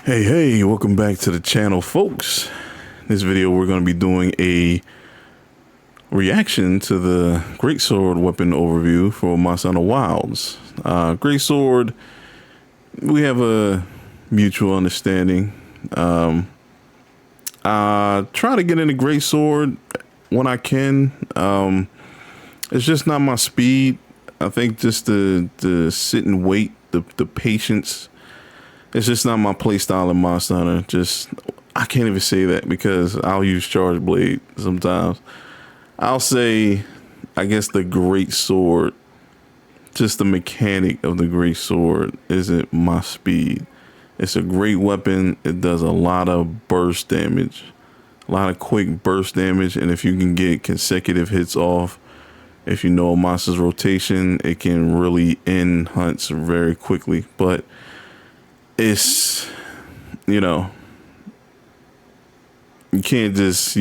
Hey, welcome back to the channel, folks. In this video, we're going to be doing a reaction to the Greatsword weapon overview for Monster Hunter Wilds. Greatsword, we have a mutual understanding. Try to get into Greatsword when I can. It's just not my speed. I think just the sit and wait, the patience. It's just not my play style in Monster Hunter. I can't even say that because I'll use Charge Blade sometimes. I'll say, I guess the Greatsword, just the mechanic of the Greatsword isn't my speed. It's a great weapon. It does a lot of burst damage, a lot of quick burst damage. And if you can get consecutive hits off, if you know a monster's rotation, it can really end hunts very quickly. But it's, you can't just,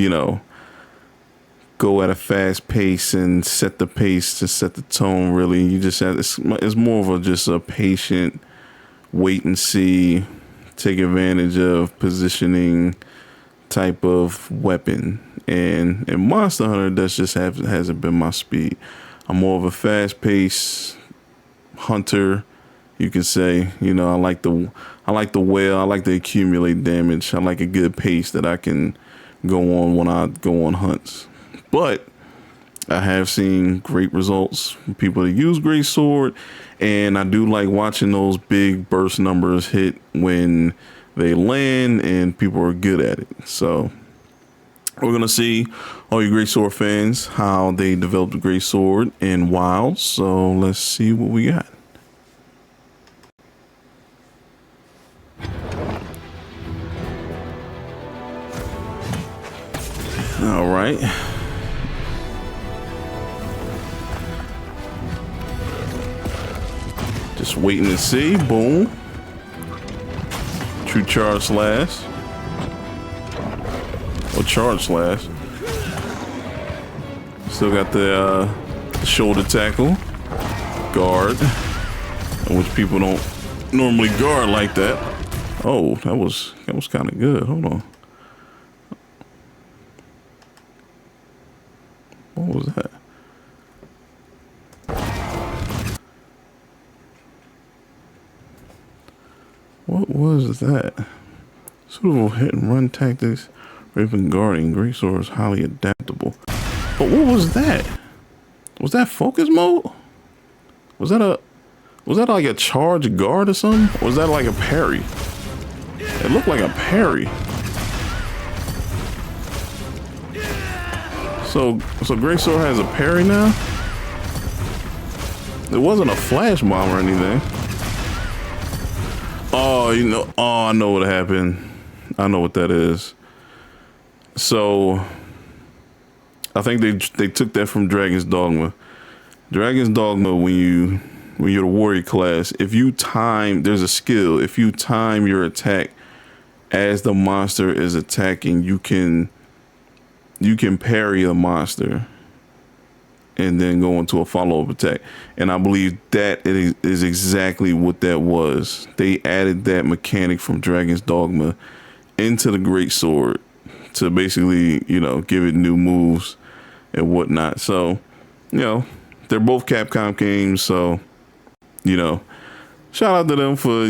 go at a fast pace and set the pace to set the tone. Really, you just have, it's more of just a patient wait and see, take advantage of positioning type of weapon. And in Monster Hunter, that's just hasn't been my speed. I'm more of a fast pace hunter, you can say. I like the whale. I like to accumulate damage. I like a good pace that I can go on when I go on hunts. But I have seen great results from people that use Greatsword, and I do like watching those big burst numbers hit when they land and people are good at it. So we're gonna see, all you Greatsword fans, how they developed the Greatsword in Wilds. So let's see what we got. All right. Just waiting to see. Boom. True charge slash. Or charge slash. Still got the shoulder tackle. Guard. Which people don't normally guard like that. Oh, that was kind of good. Hold on. What was that? What was that? Suitable hit and run tactics. Raven guarding. Greatsword is highly adaptable. But what was that? Was that focus mode? Was that like a charge guard or something? Or was that like a parry? It looked like a parry. So Greatsword has a parry now? It wasn't a flash bomb or anything. Oh, I know what happened. I know what that is. So I think they took that from Dragon's Dogma. Dragon's Dogma, when you're the warrior class, if you time, there's a skill. If you time your attack as the monster is attacking, you can parry a monster and then go into a follow-up attack. And I believe that is exactly what that was. They added that mechanic from Dragon's Dogma into the Greatsword to basically, give it new moves and whatnot. So, they're both Capcom games. So, shout out to them for,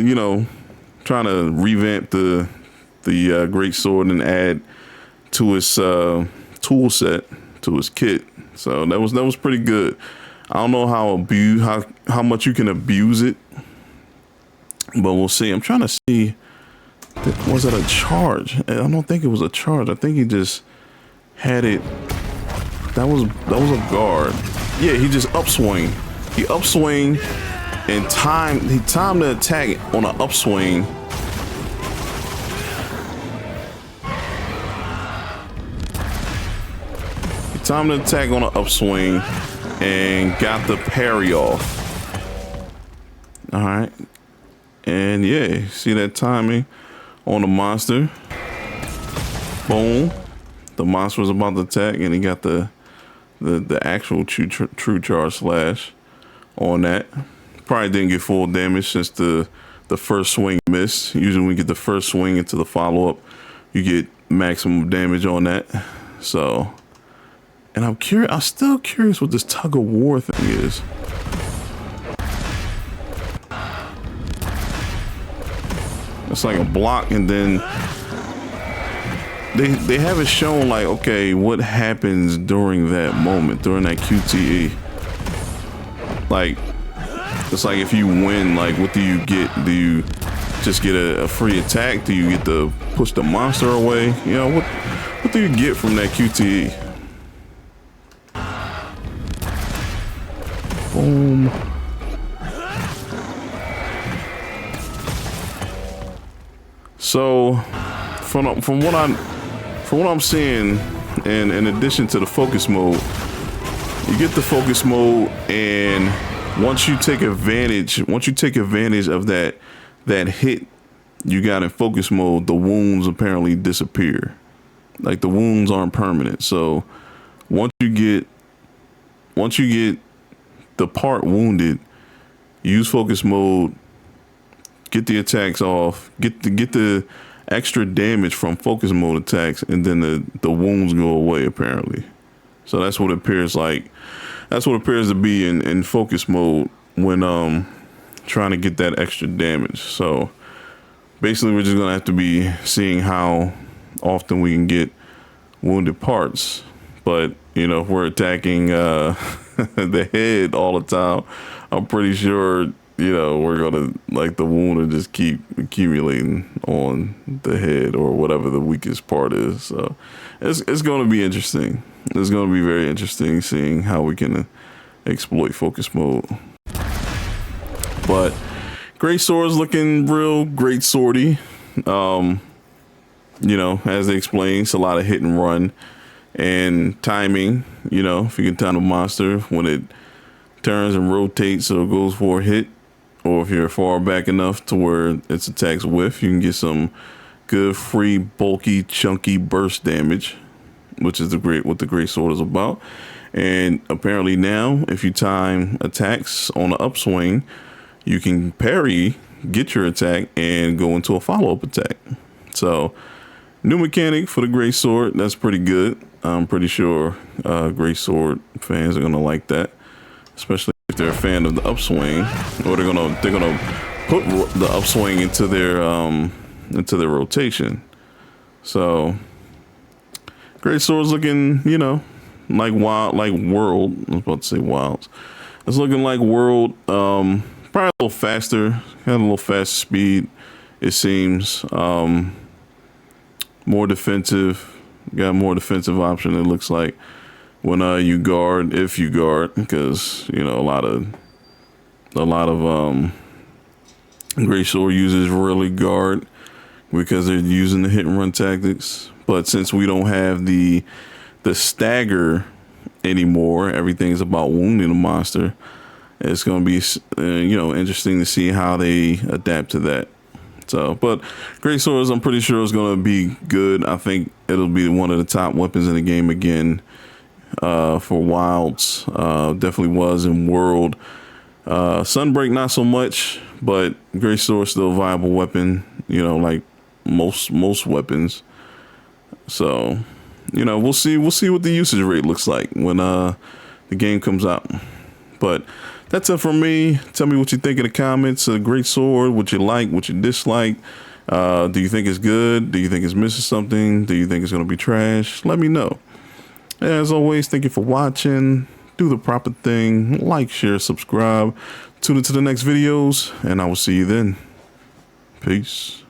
trying to revamp the Greatsword and add to its tool set, to his kit. So that was pretty good. I don't know how much you can abuse it, but we'll see. I'm trying to see, was it a charge? I don't think it was a charge. I think he just had it. That was a guard. Yeah, he just upswing. He upswing and he timed the attack on an upswing. Time to attack on an upswing and got the parry off. All right. And yeah, see that timing on the monster. Boom. The monster was about to attack and he got the actual true charge slash on that. Probably didn't get full damage since the the first swing missed. Usually when you get the first swing into the follow-up, you get maximum damage on that. So, and I'm still curious what this tug of war thing is. It's like a block, and then they have it shown like, okay, what happens during that moment, during that QTE. Like, it's like if you win, like what do you get? Do you just get a free attack? Do you get to push the monster away? You know, what do you get from that QTE? Boom. So from what I'm seeing, and in addition to the focus mode, you get the focus mode, and once you take advantage of that hit you got in focus mode, the wounds apparently disappear. Like the wounds aren't permanent. So once you get the part wounded, use focus mode, get the attacks off, get the extra damage from focus mode attacks, and then the wounds go away apparently. So that's what it appears like. That's what it appears to be in focus mode when trying to get that extra damage. So basically we're just gonna have to be seeing how often we can get wounded parts. But you know, if we're attacking the head all the time, I'm pretty sure, you know, we're gonna, like, the wound will just keep accumulating on the head or whatever the weakest part is. So it's gonna be interesting. It's gonna be very interesting seeing how we can exploit focus mode. But Greatsword's looking real Greatswordy. You know, as they explained, it's a lot of hit and run and timing. You know, if you can time a monster when it turns and rotates so it goes for a hit, or if you're far back enough to where its attacks whiff, you can get some good free bulky chunky burst damage, which is what the Greatsword is about. And apparently now, if you time attacks on the upswing, you can parry, get your attack, and go into a follow-up attack. So new mechanic for the Greatsword. That's pretty good. I'm pretty sure Greatsword fans are gonna like that, especially if they're a fan of the upswing, or they're gonna put the upswing into their rotation. So Greatsword's looking, you know, like World. I was about to say Wilds. It's looking like World. Probably a little faster. Had a little faster speed, it seems. More defensive. Got more defensive option, it looks like, when you guard, if you guard, because, you know, a lot of Greatsword users really guard because they're using the hit and run tactics. But since we don't have the stagger anymore, everything's about wounding a monster. It's going to be you know, interesting to see how they adapt to that. So, but Greatswords, I'm pretty sure is going to be good. I think it'll be one of the top weapons in the game again for Wilds. Definitely was in World. Sunbreak not so much, but Greatsword still a viable weapon, you know, like most weapons. So, you know, we'll see what the usage rate looks like when the game comes out. But that's it from me. Tell me what you think in the comments. Greatsword, what you like, what you dislike. Do you think it's good? Do you think it's missing something? Do you think it's going to be trash? Let me know. As always, thank you for watching. Do the proper thing. Like, share, subscribe. Tune into the next videos, and I will see you then. Peace.